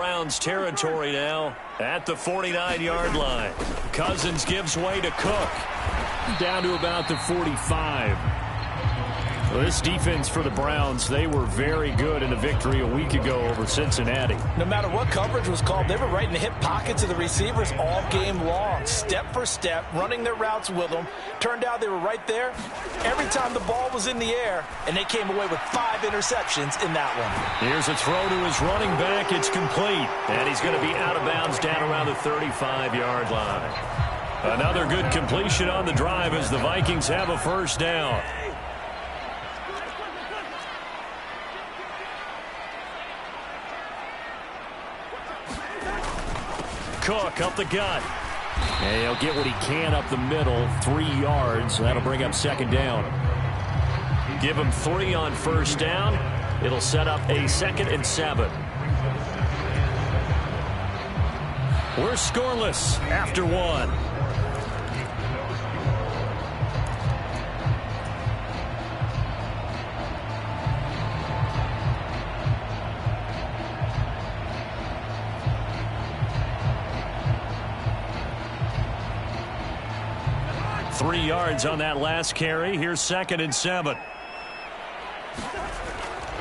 Browns territory now at the 49-yard line. Cousins gives way to Cook. Down to about the 45. Well, this defense for the Browns, they were very good in a victory a week ago over Cincinnati. No matter what coverage was called, they were right in the hip pockets of the receivers all game long, step for step, running their routes with them. Turned out they were right there every time the ball was in the air, and they came away with 5 interceptions in that one. Here's a throw to his running back. It's complete, and he's going to be out of bounds down around the 35-yard line. Another good completion on the drive as the Vikings have a first down. Cook up the gut. And he'll get what he can up the middle, 3 yards. That'll bring up second down. Give him 3 on first down. It'll set up a 2nd and 7. We're scoreless after 1. Three yards on that last carry. Here's 2nd and 7.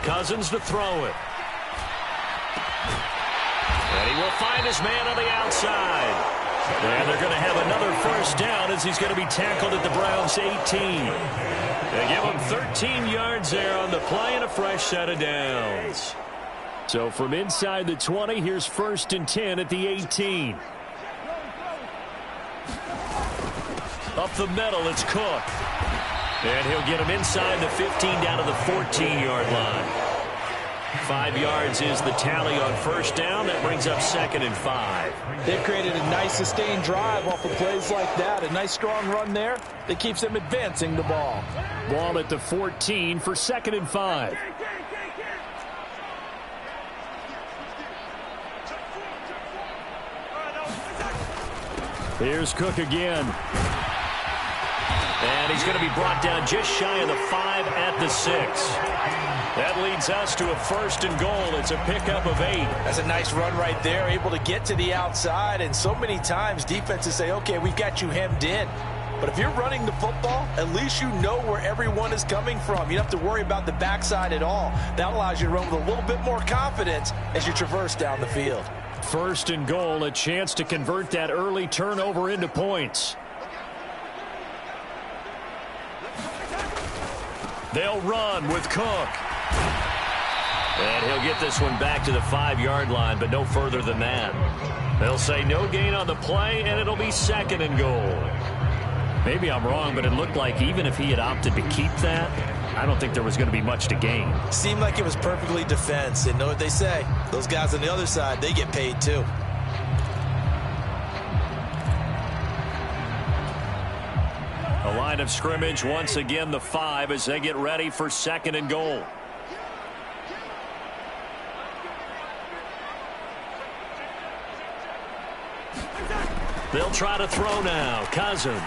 Cousins to throw it. And he will find his man on the outside. And they're going to have another first down as he's going to be tackled at the Browns' 18. They give him 13 yards there on the play and a fresh set of downs. So from inside the 20, here's 1st and 10 at the 18. Up the middle, it's Cook. And he'll get him inside the 15 down to the 14-yard line. 5 yards is the tally on first down. That brings up 2nd and 5. They've created a nice sustained drive off of plays like that. A nice strong run there that keeps them advancing the ball. Ball at the 14 for 2nd and 5. Here's Cook again. And he's going to be brought down just shy of the 5 at the 6. That leads us to a 1st and goal. It's a pickup of 8. That's a nice run right there, able to get to the outside. And so many times defenses say, okay, we've got you hemmed in. But if you're running the football, at least you know where everyone is coming from. You don't have to worry about the backside at all. That allows you to run with a little bit more confidence as you traverse down the field. 1st and goal, a chance to convert that early turnover into points. They'll run with Cook. And he'll get this one back to the 5-yard line, but no further than that. They'll say no gain on the play, and it'll be 2nd and goal. Maybe I'm wrong, but it looked like even if he had opted to keep that, I don't think there was going to be much to gain. Seemed like it was perfectly defense. And know what they say? Those guys on the other side, they get paid too. A line of scrimmage, once again the 5 as they get ready for 2nd and goal. They'll try to throw now. Cousins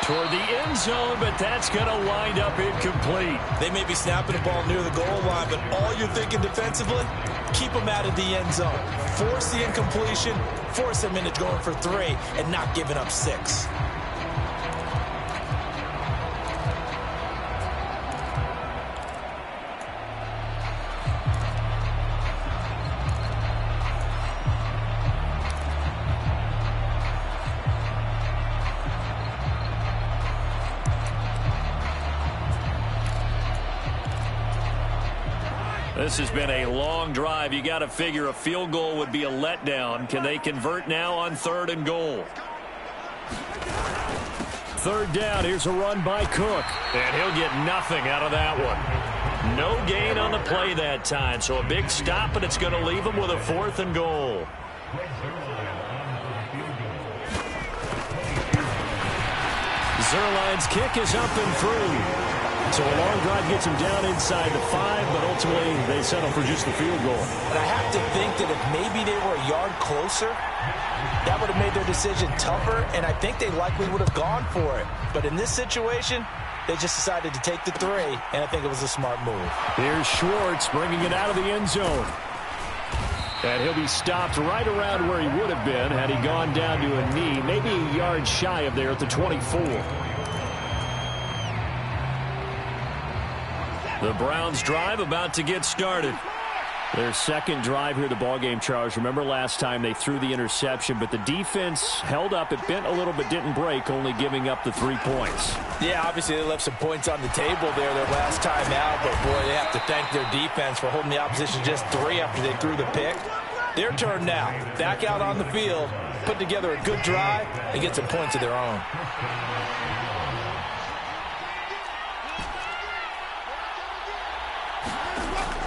toward the end zone, but that's going to wind up incomplete. They may be snapping the ball near the goal line, but all you're thinking defensively, keep them out of the end zone. Force the incompletion, force them into going for 3, and not giving up 6. This has been a long drive. You got to figure a field goal would be a letdown. Can they convert now on 3rd and goal? 3rd down. Here's a run by Cook. And he'll get nothing out of that one. No gain on the play that time. So a big stop, and it's going to leave him with a 4th and goal. Zerline's kick is up and through. So a long drive gets him down inside the 5, but ultimately they settle for just the field goal. And I have to think that if maybe they were a yard closer, that would have made their decision tougher, and I think they likely would have gone for it. But in this situation, they just decided to take the 3, and I think it was a smart move. Here's Schwartz bringing it out of the end zone. And he'll be stopped right around where he would have been had he gone down to a knee, maybe a yard shy of there at the 24. The Browns drive about to get started. Their second drive here, the ballgame, Charles. Remember last time they threw the interception, but the defense held up. It bent a little but didn't break, only giving up the 3 points. Yeah, obviously they left some points on the table there their last time out, but boy, they have to thank their defense for holding the opposition just 3 after they threw the pick. Their turn now. Back out on the field, put together a good drive, and get some points of their own.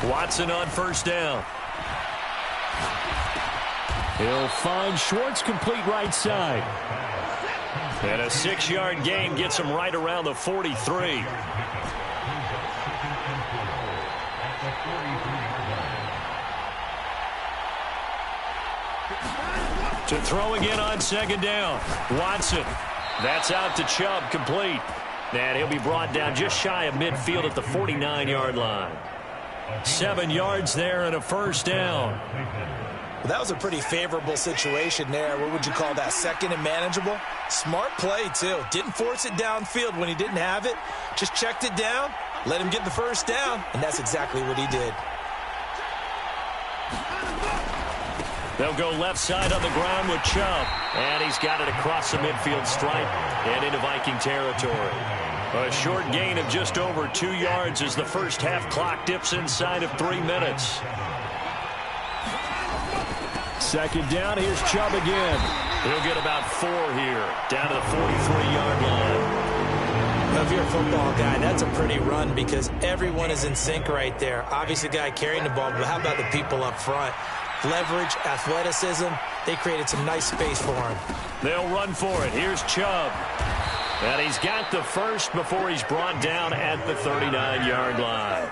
Watson on first down. He'll find Schwartz complete right side. And a 6-yard gain gets him right around the 43. To throw again on second down. Watson. That's out to Chubb, complete. And he'll be brought down just shy of midfield at the 49-yard line. 7 yards there and a first down. Well, that was a pretty favorable situation there. What would you call that? Second and manageable? Smart play, too. Didn't force it downfield when he didn't have it. Just checked it down, let him get the first down, and that's exactly what he did. They'll go left side on the ground with Chubb. And he's got it across the midfield stripe and into Viking territory. A short gain of just over 2 yards as the first half clock dips inside of 3 minutes. Second down, here's Chubb again. He'll get about 4 here, down to the 43-yard line. Now, if you're a football guy, that's a pretty run because everyone is in sync right there. Obviously, the guy carrying the ball, but how about the people up front? Leverage, athleticism, they created some nice space for him. They'll run for it. Here's Chubb. And he's got the first before he's brought down at the 39-yard line.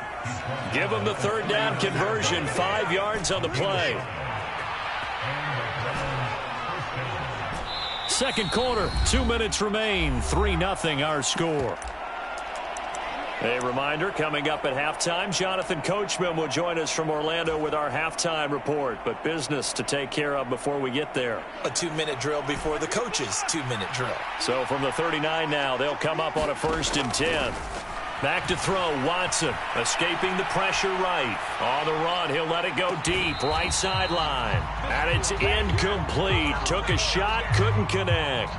Give him the third down conversion, 5 yards on the play. Second quarter, 2 minutes remain, 3-0 our score. A reminder, coming up at halftime, Jonathan Coachman will join us from Orlando with our halftime report, but business to take care of before we get there. A 2-minute drill before the coach's 2-minute drill. So from the 39 now, they'll come up on a 1st and 10. Back to throw, Watson, escaping the pressure right. On the run, he'll let it go deep, right sideline. And it's incomplete. Took a shot, couldn't connect.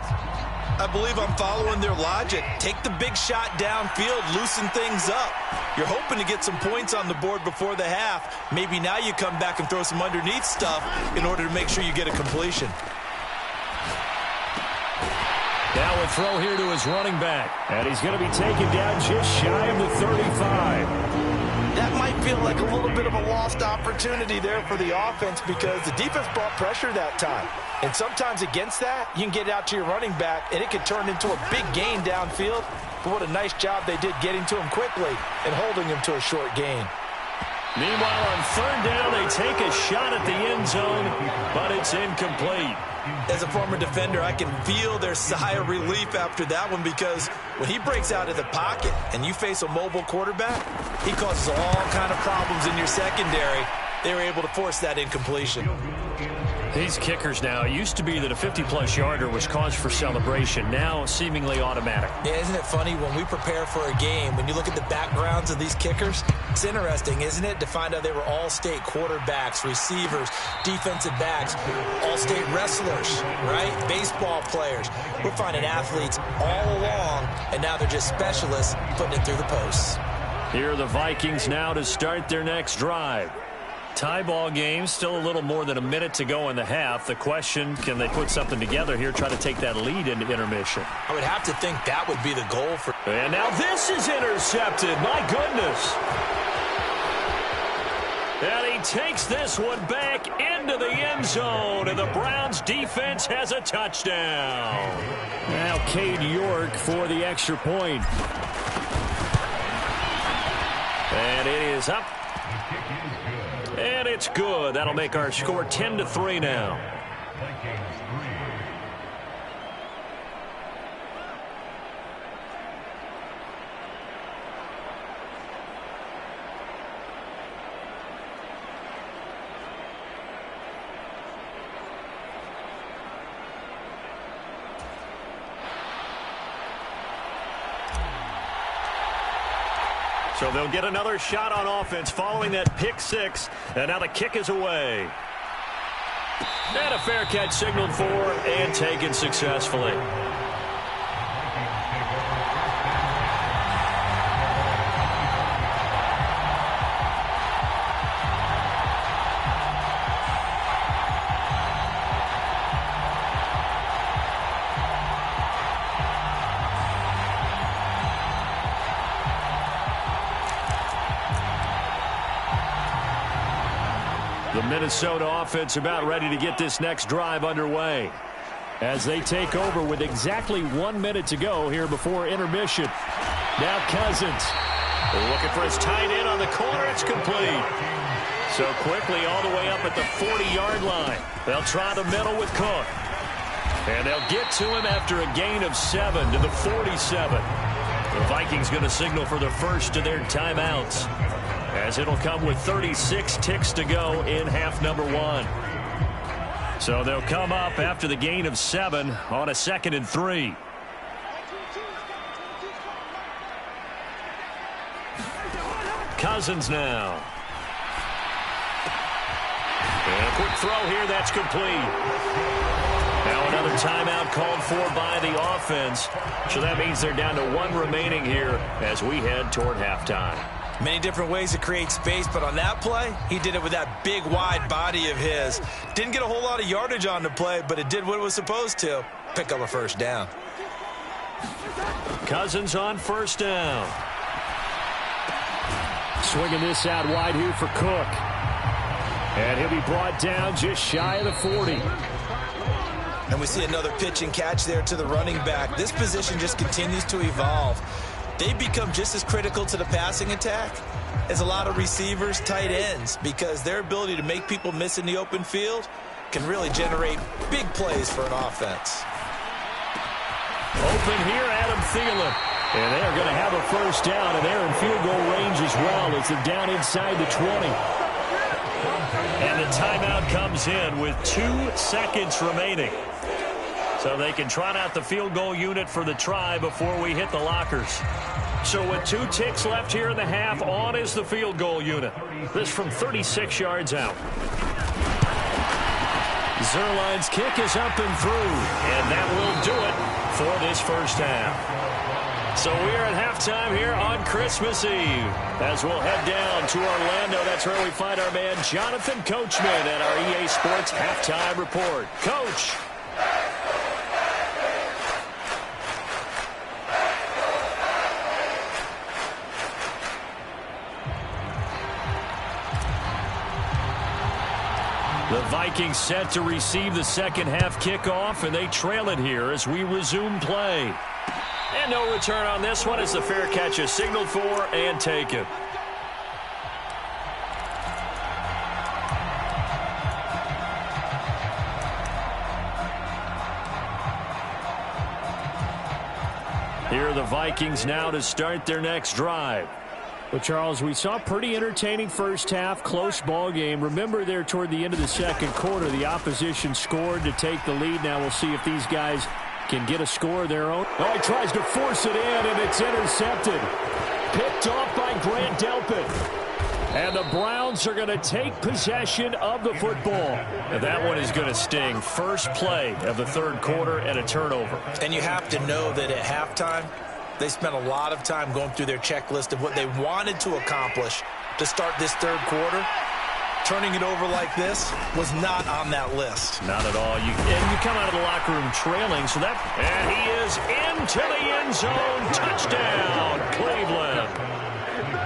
I believe I'm following their logic. Take the big shot downfield, loosen things up. You're hoping to get some points on the board before the half. Maybe now you come back and throw some underneath stuff in order to make sure you get a completion. Now a throw here to his running back. And he's going to be taken down just shy of the 35. That might feel like a little bit of a lost opportunity there for the offense because the defense brought pressure that time. And sometimes against that, you can get out to your running back, and it can turn into a big gain downfield. But what a nice job they did getting to him quickly and holding him to a short gain. Meanwhile, on third down, they take a shot at the end zone, but it's incomplete. As a former defender, I can feel their sigh of relief after that one because when he breaks out of the pocket and you face a mobile quarterback, he causes all kind of problems in your secondary. They were able to force that incompletion. These kickers now, it used to be that a 50-plus yarder was cause for celebration, now seemingly automatic. Yeah, isn't it funny when we prepare for a game, when you look at the backgrounds of these kickers, it's interesting, isn't it, to find out they were all-state quarterbacks, receivers, defensive backs, all-state wrestlers, right? Baseball players. We're finding athletes all along, and now they're just specialists putting it through the posts. Here are the Vikings now to start their next drive. Tie ball game, still a little more than a minute to go in the half. The question, can they put something together here, try to take that lead into intermission? I would have to think that would be the goal for... And now this is intercepted. My goodness. And he takes this one back into the end zone, and the Browns defense has a touchdown. Now Cade York for the extra point. And it is up. And it's good. That'll make our score 10-3 now. So they'll get another shot on offense following that pick six. And now the kick is away. And a fair catch signaled for and taken successfully. The Minnesota offense about ready to get this next drive underway as they take over with exactly 1 minute to go here before intermission. Now Cousins looking for his tight end on the corner. It's complete. So quickly all the way up at the 40-yard line. They'll try the middle with Cook. And they'll get to him after a gain of 7 to the 47. The Vikings going to signal for the first of their timeouts, as it'll come with 36 ticks to go in half number 1. So they'll come up after the gain of 7 on a 2nd and 3. Cousins now. And a quick throw here, that's complete. Now another timeout called for by the offense. So that means they're down to 1 remaining here as we head toward halftime. Many different ways to create space, but on that play, he did it with that big, wide body of his. Didn't get a whole lot of yardage on the play, but it did what it was supposed to. Pick up a first down. Cousins on first down. Swinging this out wide here for Cook. And he'll be brought down just shy of the 40. And we see another pitch and catch there to the running back. This position just continues to evolve. They become just as critical to the passing attack as a lot of receivers, tight ends, because their ability to make people miss in the open field can really generate big plays for an offense. Open here, Adam Thielen. And they're going to have a first down, and they're in field goal range as well as they're down inside the 20. And the timeout comes in with 2 seconds remaining. So they can trot out the field goal unit for the try before we hit the lockers. So with 2 ticks left here in the half, on is the field goal unit. This from 36 yards out. Zerline's kick is up and through, and that will do it for this first half. So we're at halftime here on Christmas Eve as we'll head down to Orlando. That's where we find our man Jonathan Coachman at our EA Sports Halftime Report. Coach. The Vikings set to receive the second half kickoff, and they trail it here as we resume play. And no return on this one as the fair catch is signaled for and taken. Here are the Vikings now to start their next drive. Well, Charles, we saw a pretty entertaining first half, close ball game. Remember there toward the end of the second quarter, the opposition scored to take the lead. Now we'll see if these guys can get a score of their own. Oh, he tries to force it in, and it's intercepted. Picked off by Grant Delpit. And the Browns are going to take possession of the football. And that one is going to sting. First play of the third quarter and a turnover. And you have to know that at halftime, they spent a lot of time going through their checklist of what they wanted to accomplish to start this third quarter. Turning it over like this was not on that list. Not at all. And you come out of the locker room trailing. So that, and he is into the end zone. Touchdown, Cleveland.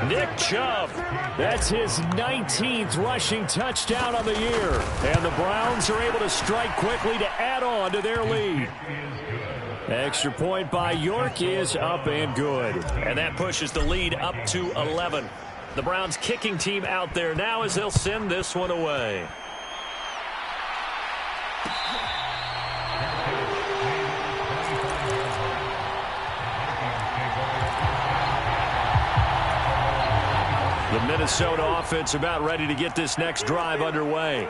Nick Chubb. That's his 19th rushing touchdown of the year. And the Browns are able to strike quickly to add on to their lead. Extra point by York is up and good. And that pushes the lead up to 11. The Browns kicking team out there now as they'll send this one away. The Minnesota offense about ready to get this next drive underway.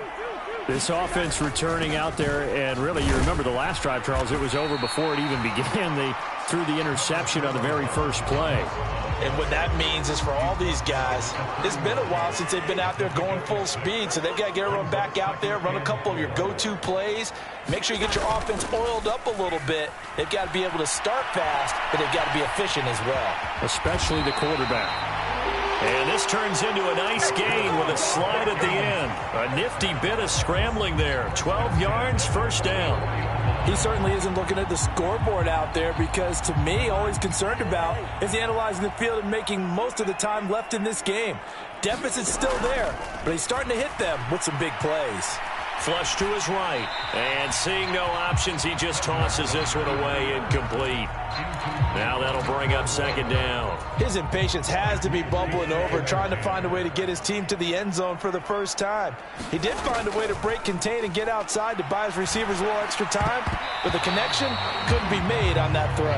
This offense returning out there, and really, you remember the last drive, Charles, it was over before it even began. threw the interception on the very first play. And what that means is for all these guys, it's been a while since they've been out there going full speed, so they've got to get everyone back out there, run a couple of your go-to plays, make sure you get your offense oiled up a little bit. They've got to be able to start fast, but they've got to be efficient as well. Especially the quarterback. And this turns into a nice gain with a slide at the end. A nifty bit of scrambling there. 12 yards, first down. He certainly isn't looking at the scoreboard out there because, to me, all he's concerned about is analyzing the field and making most of the time left in this game. Deficit's still there, but he's starting to hit them with some big plays. Flush to his right. And seeing no options, he just tosses this one away incomplete. Now that'll bring up second down. His impatience has to be bubbling over, trying to find a way to get his team to the end zone for the first time. He did find a way to break contain and get outside to buy his receivers a little extra time, but the connection couldn't be made on that throw.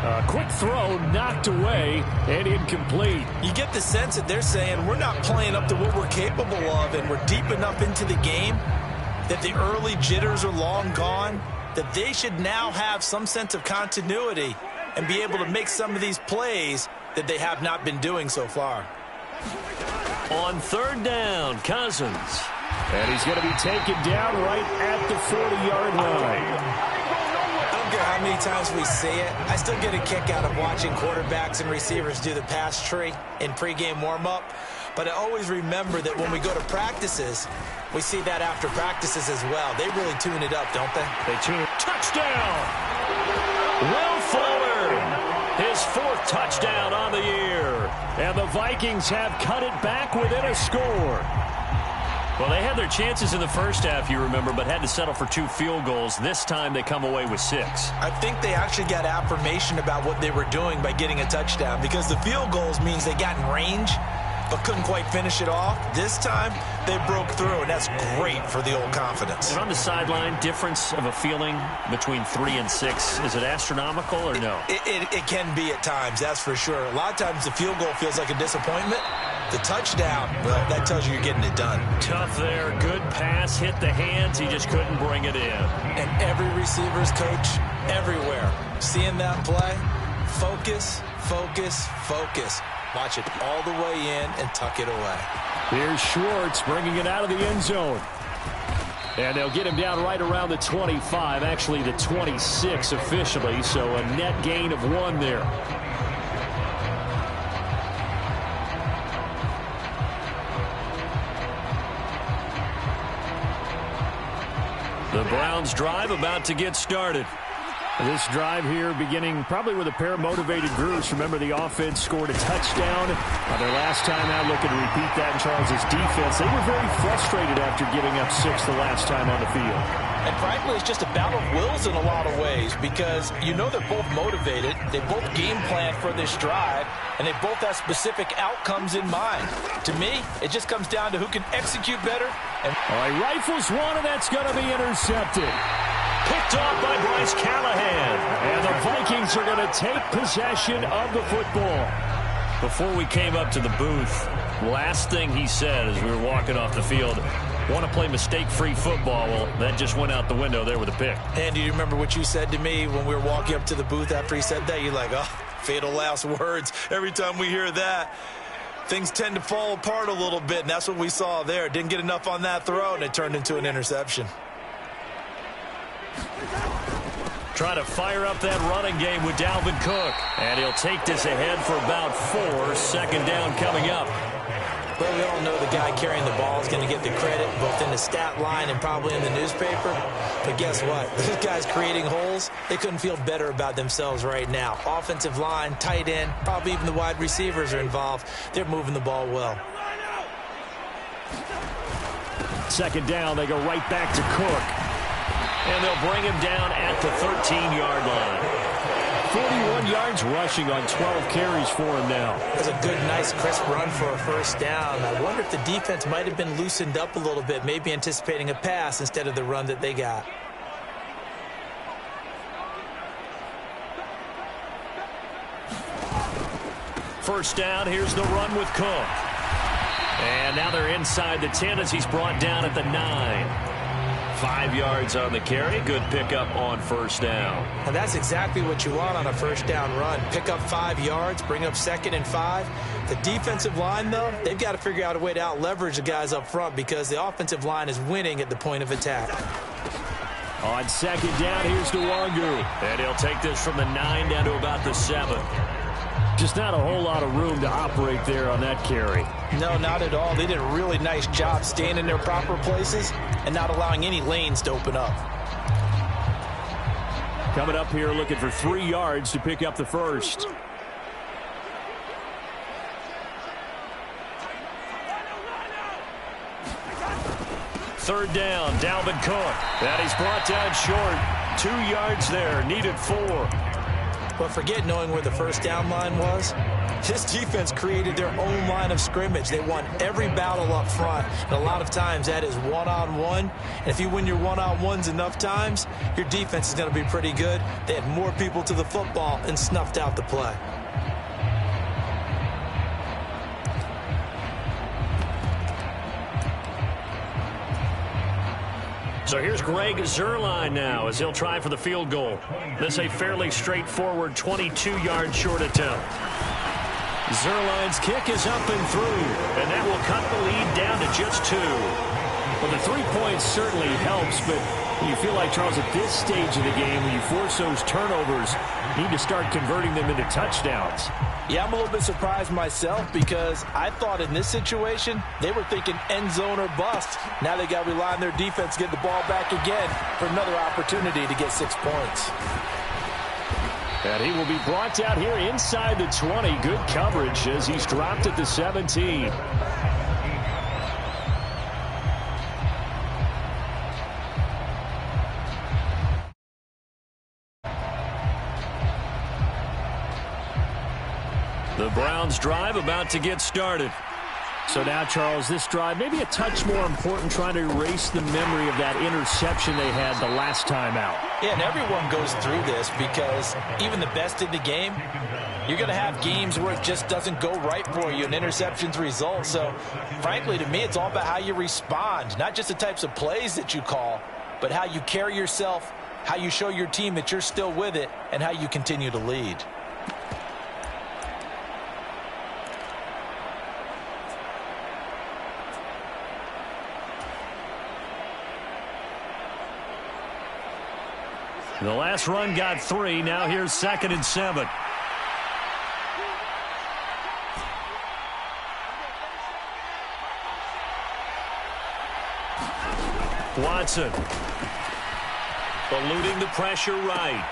A quick throw knocked away and incomplete. You get the sense that they're saying we're not playing up to what we're capable of, and we're deep enough into the game that the early jitters are long gone, that they should now have some sense of continuity and be able to make some of these plays that they have not been doing so far. On third down, Cousins. And he's going to be taken down right at the 40-yard line. I don't care how many times we see it, I still get a kick out of watching quarterbacks and receivers do the pass tree in pregame warm-up. But I always remember that when we go to practices, we see that after practices as well. They really tune it up, don't they? They tune it. Touchdown! Will Fuller, his fourth touchdown on the year. And the Vikings have cut it back within a score. Well, they had their chances in the first half, you remember, but had to settle for 2 field goals. This time they come away with 6. I think they actually got affirmation about what they were doing by getting a touchdown, because the field goals means they got in range but couldn't quite finish it off. This time, they broke through, and that's great for the old confidence. And on the sideline, difference of a feeling between 3 and 6, is it astronomical or no? It can be at times, that's for sure. A lot of times the field goal feels like a disappointment. The touchdown, well, that tells you you're getting it done. Tough there, good pass, hit the hands, he just couldn't bring it in. And every receiver's coach, everywhere, seeing that play, focus, focus, focus. Watch it all the way in and tuck it away. Here's Schwartz bringing it out of the end zone. And they'll get him down right around the 25, actually the 26 officially, so a net gain of 1 there. The Browns drive about to get started. This drive here beginning probably with a pair of motivated groups. Remember, the offense scored a touchdown their last time out, looking to repeat that in Charles's defense. They were very frustrated after giving up 6 the last time on the field. And frankly, it's just a battle of wills in a lot of ways, because you know they're both motivated, they both game plan for this drive, and they both have specific outcomes in mind. To me, it just comes down to who can execute better. And all right, rifles one, and that's going to be intercepted. Picked off by Bryce Callahan. And the Vikings are going to take possession of the football. Before we came up to the booth, last thing he said as we were walking off the field, want to play mistake-free football. Well, that just went out the window there with a pick. And do you remember what you said to me when we were walking up to the booth after he said that? You're like, oh, fatal last words. Every time we hear that, things tend to fall apart a little bit, and that's what we saw there. Didn't get enough on that throw, and it turned into an interception. Try to fire up that running game with Dalvin Cook. And he'll take this ahead for about 4. Second down coming up. Well, we all know the guy carrying the ball is going to get the credit, both in the stat line and probably in the newspaper. But guess what? Those guys creating holes, they couldn't feel better about themselves right now. Offensive line, tight end, probably even the wide receivers are involved. They're moving the ball well. Second down, they go right back to Cook. And they'll bring him down at the 13-yard line. 41 yards rushing on 12 carries for him now. That's a good, nice, crisp run for a first down. I wonder if the defense might have been loosened up a little bit, maybe anticipating a pass instead of the run that they got. First down, here's the run with Cook. And now they're inside the 10 as he's brought down at the 9. 5 yards on the carry. Good pickup on first down. And that's exactly what you want on a first down run. Pick up 5 yards, bring up 2nd and 5. The defensive line, though, they've got to figure out a way to out-leverage the guys up front because the offensive line is winning at the point of attack. On 2nd down, here's Nwangu. And he'll take this from the 9 down to about the 7. Just not a whole lot of room to operate there on that carry. No, not at all. They did a really nice job staying in their proper places and not allowing any lanes to open up. Coming up here looking for 3 yards to pick up the first. Third down, Dalvin Cook. And he's brought down short. 2 yards there, needed 4. But forget knowing where the first down line was. This defense created their own line of scrimmage. They won every battle up front. And a lot of times that is one-on-one. And if you win your one-on-ones enough times, your defense is going to be pretty good. They had more people to the football and snuffed out the play. So here's Greg Zuerlein now as he'll try for the field goal. This a fairly straightforward 22-yard short attempt. Zuerlein's kick is up and through, and that will cut the lead down to just 2. Well, the 3 points certainly helps, but you feel like, Charles, at this stage of the game, when you force those turnovers, you need to start converting them into touchdowns. Yeah, I'm a little bit surprised myself because I thought in this situation they were thinking end zone or bust. Now they got to rely on their defense to get the ball back again for another opportunity to get 6 points. And he will be brought down here inside the 20. Good coverage as he's dropped at the 17. The Browns drive about to get started. So now, Charles, this drive maybe a touch more important, trying to erase the memory of that interception they had the last time out. Yeah, and everyone goes through this because even the best in the game, you're going to have games where it just doesn't go right for you and interceptions result. So, frankly, to me, it's all about how you respond, not just the types of plays that you call, but how you carry yourself, how you show your team that you're still with it, and how you continue to lead. The last run got 3. Now here's 2nd and 7. Watson. Eluding the pressure right.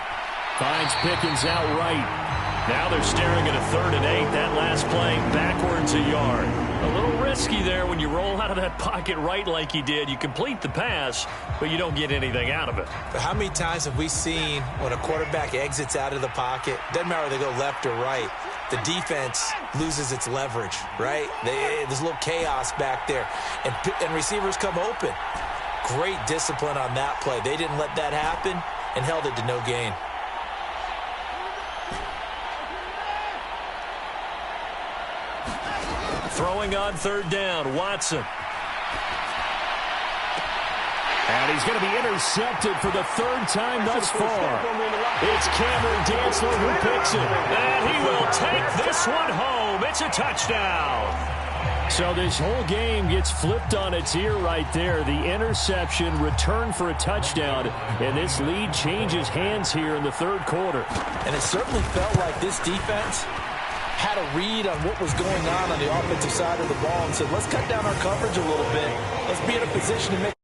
Finds Pickens out right. Now they're staring at a 3rd and 8. That last play backwards a yard. A little risky there when you roll out of that pocket right like you did. You complete the pass, but you don't get anything out of it. But how many times have we seen when a quarterback exits out of the pocket, doesn't matter whether they go left or right, the defense loses its leverage, right? There's a little chaos back there, and receivers come open. Great discipline on that play. They didn't let that happen and held it to no gain. Throwing on 3rd down, Watson. And he's going to be intercepted for the 3rd time thus far. It's Cameron Dantzler who picks it. And he will take this one home. It's a touchdown. So this whole game gets flipped on its ear right there. The interception, return for a touchdown, and this lead changes hands here in the 3rd quarter. And it certainly felt like this defense had a read on what was going on the offensive side of the ball and said, let's cut down our coverage a little bit. Let's be in a position to make